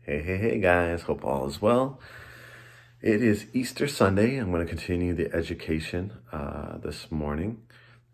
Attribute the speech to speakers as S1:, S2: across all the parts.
S1: Hey guys, hope all is well. It is Easter Sunday. I'm going to continue the education this morning.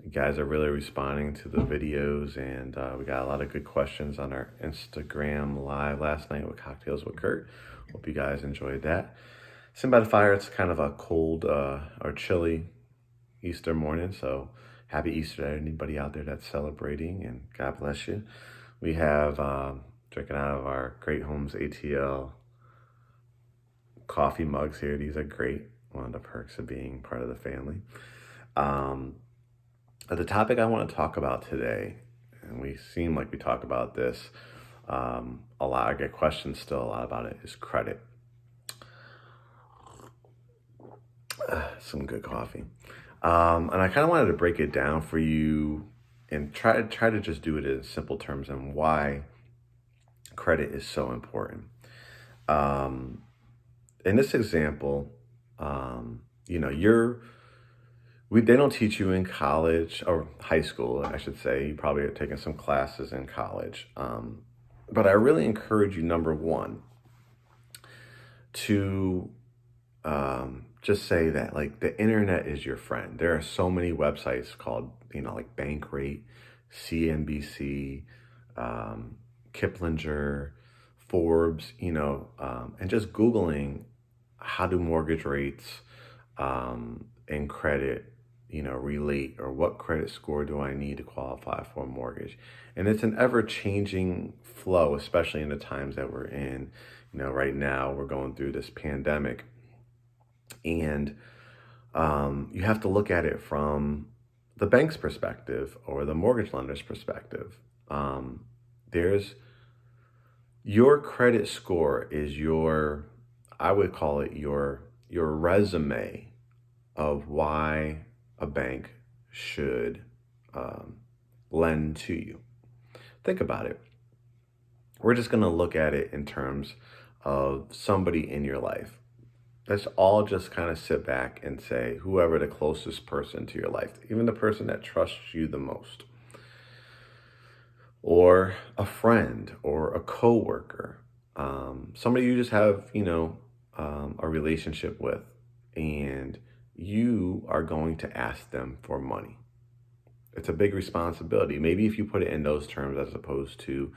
S1: You guys are really responding to the videos, and we got a lot of good questions on our Instagram live last night with Cocktails with Kurt. Hope you guys enjoyed that. Sitting by the fire, it's kind of a cold or chilly Easter morning, so happy Easter to anybody out there that's celebrating, and God bless you. We have drinking out of our GreatHomesATL coffee mugs here. These are great. One of the perks of being part of the family. The topic I want to talk about today, and we seem like we talk about this a lot, I get questions still a lot about it, is credit. Some good coffee. And I kind of wanted to break it down for you and try to just do it in simple terms and why credit is so important. In this example, they don't teach you in college or high school, I should say. You probably are taking some classes in college. But I really encourage you, number one, to just say that like the internet is your friend. There are so many websites called, like Bankrate, CNBC, Kiplinger, Forbes, and just Googling how do mortgage rates and credit, relate, or what credit score do I need to qualify for a mortgage? And it's an ever-changing flow, especially in the times that we're in. Right now we're going through this pandemic, and you have to look at it from the bank's perspective or the mortgage lender's perspective. There's your credit score is I would call it your resume of why a bank should lend to you. Think about it. We're just going to look at it in terms of somebody in your life. Let's all just kind of sit back and say, whoever the closest person to your life, even the person that trusts you the most, or a friend or a coworker, somebody you just have, a relationship with, and you are going to ask them for money. It's a big responsibility. Maybe if you put it in those terms, as opposed to,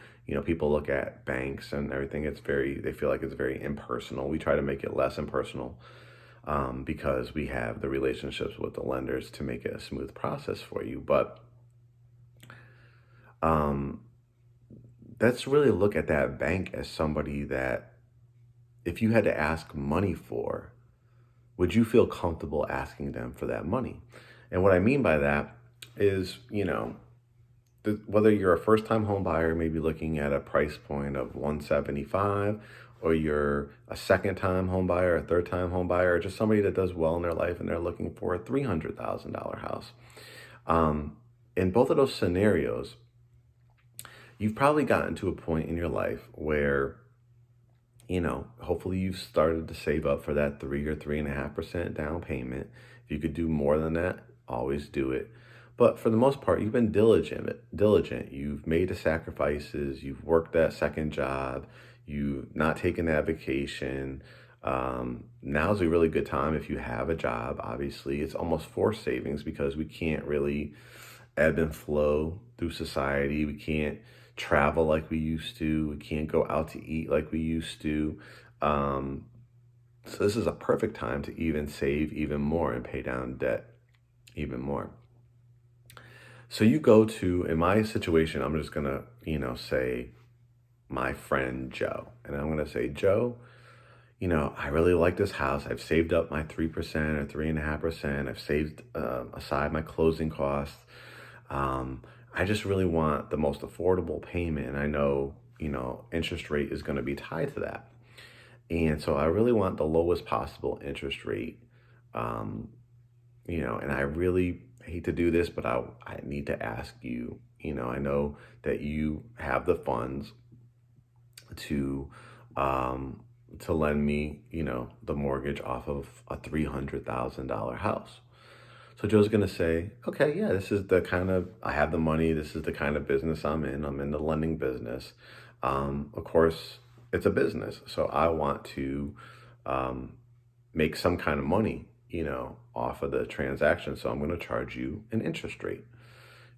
S1: people look at banks and everything, they feel like it's very impersonal. We try to make it less impersonal because we have the relationships with the lenders to make it a smooth process for you. But let's really look at that bank as somebody that if you had to ask money for, would you feel comfortable asking them for that money? And what I mean by that is, whether you're a first-time home buyer, maybe looking at a price point of $175, or you're a second-time home buyer, a third-time home buyer, or just somebody that does well in their life and they're looking for a $300,000 house. In both of those scenarios, you've probably gotten to a point in your life where, hopefully you've started to save up for that 3 or 3.5% down payment. If you could do more than that, always do it. But for the most part, you've been diligent. You've made the sacrifices. You've worked that second job. You've not taken that vacation. Now's a really good time if you have a job. Obviously, it's almost forced savings because we can't really ebb and flow through society. We can't travel like we used to. We can't go out to eat like we used to. So this is a perfect time to even save even more and pay down debt even more. So you go to, in my situation, I'm just going to, say my friend Joe. And I'm going to say, Joe, I really like this house. I've saved up my 3% or 3.5%. I've saved aside my closing costs. I just really want the most affordable payment. And I know, interest rate is going to be tied to that. And so I really want the lowest possible interest rate. And I really hate to do this, but I need to ask you, I know that you have the funds to lend me, the mortgage off of a $300,000 house. So Joe's going to say, okay, yeah, I have the money. This is the kind of business I'm in. I'm in the lending business. Of course, it's a business. So I want to um, make some kind of money, off of the transaction. So I'm going to charge you an interest rate.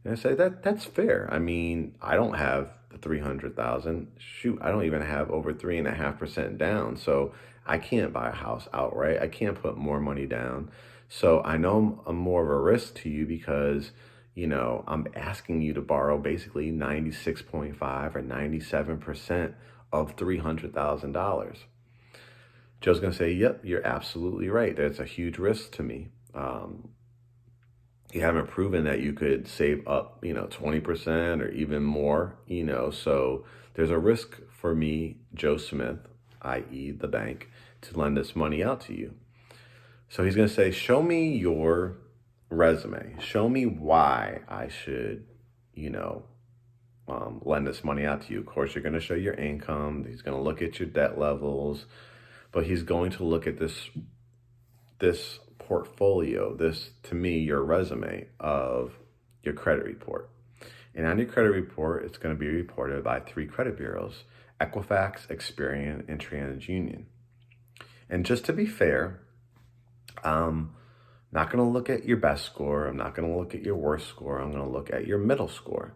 S1: And I say that's fair. I mean, I don't have the 300,000. Shoot, I don't even have over 3.5% down. So I can't buy a house outright. I can't put more money down. So I know I'm more of a risk to you because, I'm asking you to borrow basically 96.5 or 97% of $300,000. Joe's going to say, yep, you're absolutely right. That's a huge risk to me. You haven't proven that you could save up, 20% or even more, so there's a risk for me, Joe Smith, i.e. the bank, to lend this money out to you. So he's going to say, show me your resume. Show me why I should, lend this money out to you. Of course, you're going to show your income. He's going to look at your debt levels, but he's going to look at this portfolio, this, to me, your resume of your credit report. And on your credit report, it's going to be reported by 3 credit bureaus: Equifax, Experian, and TransUnion. And just to be fair, I'm not going to look at your best score. I'm not going to look at your worst score. I'm going to look at your middle score.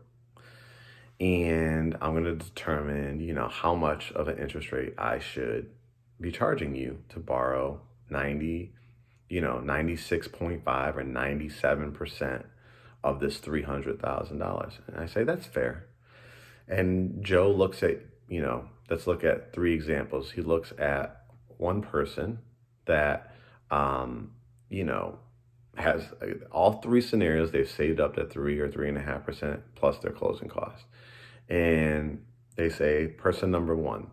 S1: And I'm going to determine, how much of an interest rate I should be charging you to borrow 96.5 or 97% of this $300,000. And I say, that's fair. And Joe looks at, let's look at 3 examples. He looks at one person that, has all 3 scenarios. They've saved up to 3 or 3.5% plus their closing costs. And they say, person number 1,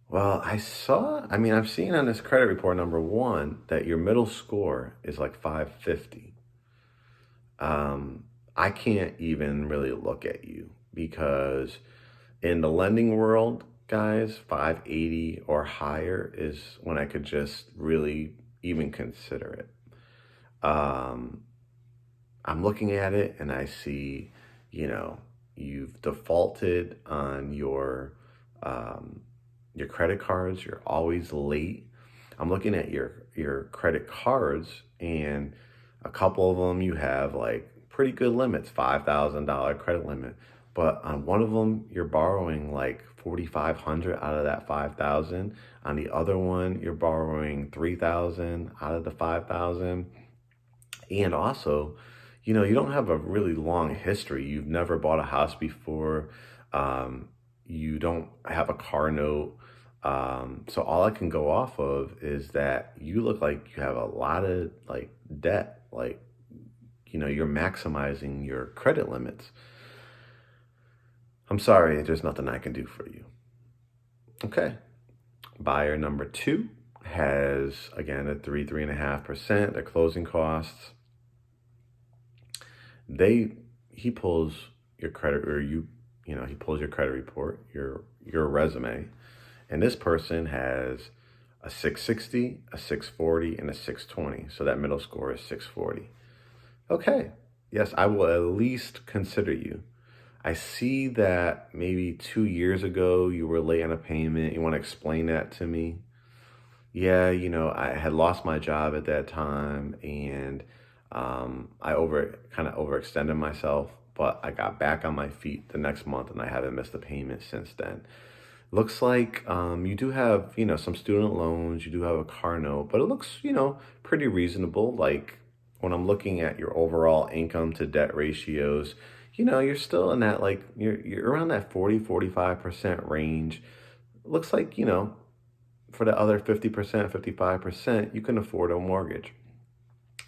S1: well, I've seen on this credit report number 1 that your middle score is like 550. I can't even really look at you because in the lending world, guys, 580 or higher is when I could just really even consider it. I'm looking at it and I see, you've defaulted on your credit cards. You're always late. I'm looking at your credit cards, and a couple of them you have like pretty good limits, $5,000 credit limit. But on one of them, you're borrowing like 4,500 out of that 5,000. On the other one, you're borrowing 3,000 out of the 5,000. And also, you don't have a really long history. You've never bought a house before. You don't have a car note. So all I can go off of is that you look like you have a lot of like debt, like, you're maximizing your credit limits. I'm sorry, there's nothing I can do for you. Okay. Buyer number 2 has, again, a 3.5%, their closing costs. He pulls your credit, or he pulls your credit report, your resume, and this person has a 660, a 640, and a 620. So that middle score is 640. Okay, yes, I will at least consider you. I see that maybe 2 years ago you were late on a payment. You want to explain that to me? Yeah, I had lost my job at that time, and I kind of overextended myself, but I got back on my feet the next month, and I haven't missed a payment since then. Looks like you do have, some student loans, you do have a car note, but it looks, pretty reasonable. Like when I'm looking at your overall income to debt ratios, you're still in that, like, you're around that 45% range. Looks like, for the other 50%, 55%, you can afford a mortgage.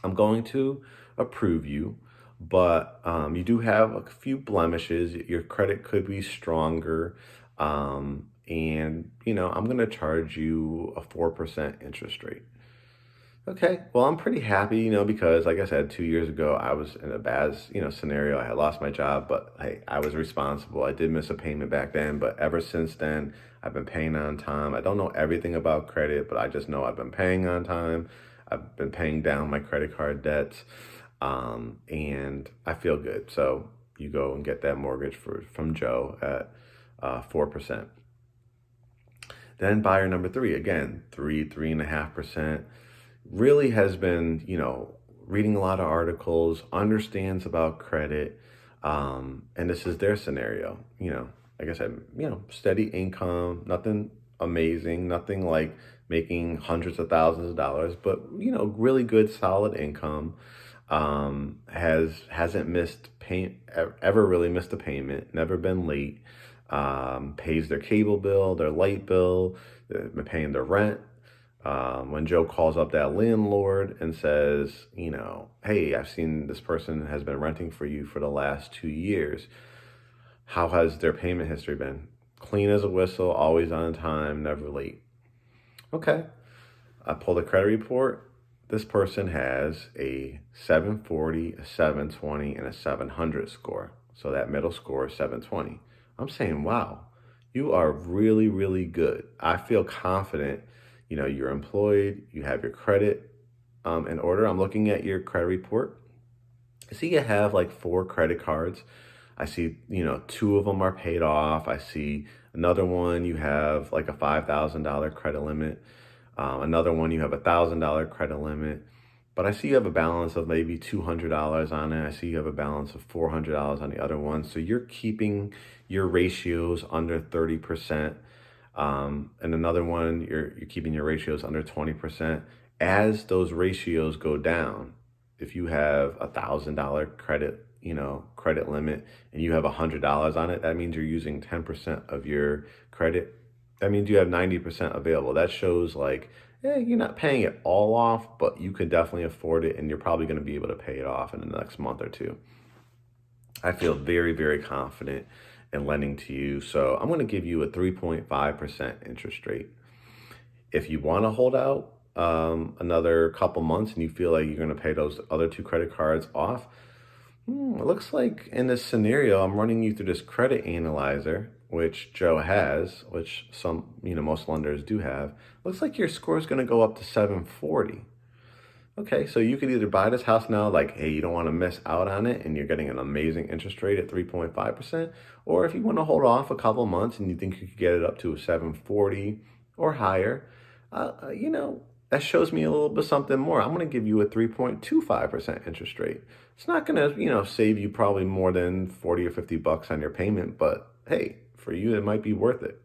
S1: I'm going to approve you, but you do have a few blemishes. Your credit could be stronger. And, I'm going to charge you a 4% interest rate. Okay, well, I'm pretty happy, because like I said, 2 years ago, I was in a bad, scenario. I had lost my job, but hey, I was responsible. I did miss a payment back then, but ever since then, I've been paying on time. I don't know everything about credit, but I just know I've been paying on time. I've been paying down my credit card debts, and I feel good. So you go and get that mortgage from Joe at 4%. Then buyer number three, again, 3.5%, really has been, reading a lot of articles, understands about credit. And this is their scenario, like I said, steady income, nothing amazing, nothing like making hundreds of thousands of dollars, but, really good, solid income. Hasn't missed ever really missed a payment, never been late, pays their cable bill, their light bill, they're paying their rent. When Joe calls up that landlord and says, hey, I've seen this person has been renting for you for the last 2 years. How has their payment history been? Clean as a whistle, always on time, never late. Okay. I pull the credit report. This person has a 740, a 720, and a 700 score. So that middle score is 720. I'm saying, wow, you are really, really good. I feel confident. You're employed, you have your credit in order. I'm looking at your credit report. I see you have like 4 credit cards. I see, 2 of them are paid off. I see another one, you have like a $5,000 credit limit. Another one, you have a $1,000 credit limit. But I see you have a balance of maybe $200 on it. I see you have a balance of $400 on the other one. So you're keeping your ratios under 30%. And another one, you're keeping your ratios under 20%. As those ratios go down, if you have $1,000 credit limit and you have $100 on it, that means you're using 10% of your credit. That means you have 90% available. That shows like, you're not paying it all off, but you can definitely afford it, and you're probably going to be able to pay it off in the next month or two. I feel very, very confident in lending to you. So I'm going to give you a 3.5% interest rate. If you want to hold out another couple months and you feel like you're going to pay those other 2 credit cards off, it looks like in this scenario, I'm running you through this credit analyzer, which Joe has, which some, most lenders do have. Looks like your score is going to go up to 740. Okay, so you could either buy this house now, like, hey, you don't want to miss out on it, and you're getting an amazing interest rate at 3.5%, or if you want to hold off a couple months and you think you could get it up to a 740 or higher, that shows me a little bit something more. I'm going to give you a 3.25% interest rate. It's not going to, save you probably more than 40 or 50 bucks on your payment, but hey, for you, it might be worth it.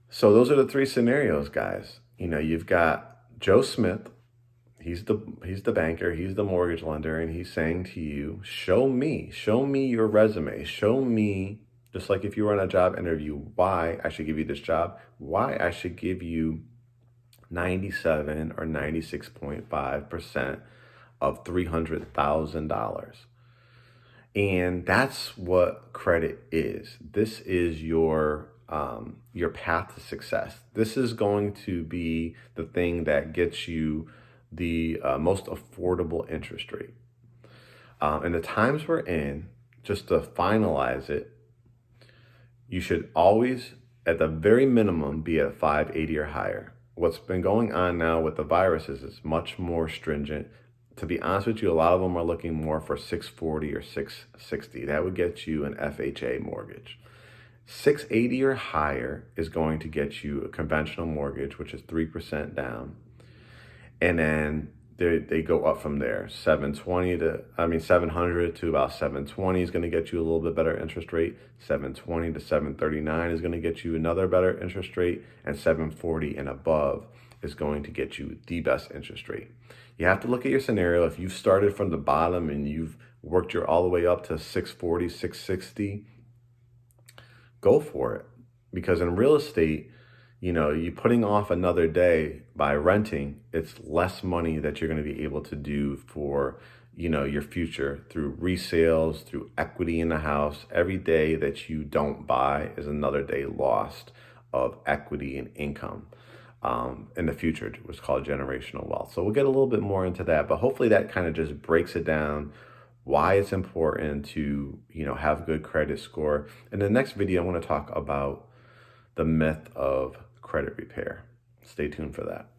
S1: So those are the 3 scenarios, guys. You've got Joe Smith. He's the banker, he's the mortgage lender, and he's saying to you, show me your resume. Show me, just like if you were on a job interview, why I should give you this job, why I should give you 97 or 96.5% of $300,000. And that's what credit is. This is your path to success. This is going to be the thing that gets you the most affordable interest rate. And the times we're in, just to finalize it, you should always, at the very minimum, be at 580 or higher. What's been going on now with the viruses is much more stringent. To be honest with you, a lot of them are looking more for 640 or 660. That would get you an FHA mortgage. 680 or higher is going to get you a conventional mortgage, which is 3% down. And then they go up from there. 700 to about 720 is going to get you a little bit better interest rate. 720 to 739 is going to get you another better interest rate. And 740 and above is going to get you the best interest rate. You have to look at your scenario. If you've started from the bottom and you've worked all the way up to 640, 660, go for it. Because in real estate, you're putting off another day by renting. It's less money that you're going to be able to do for, your future through resales, through equity in the house. Every day that you don't buy is another day lost of equity and income. In the future, what's called generational wealth. So we'll get a little bit more into that, but hopefully that kind of just breaks it down, why it's important to, have good credit score. In the next video, I want to talk about the myth of credit repair. Stay tuned for that.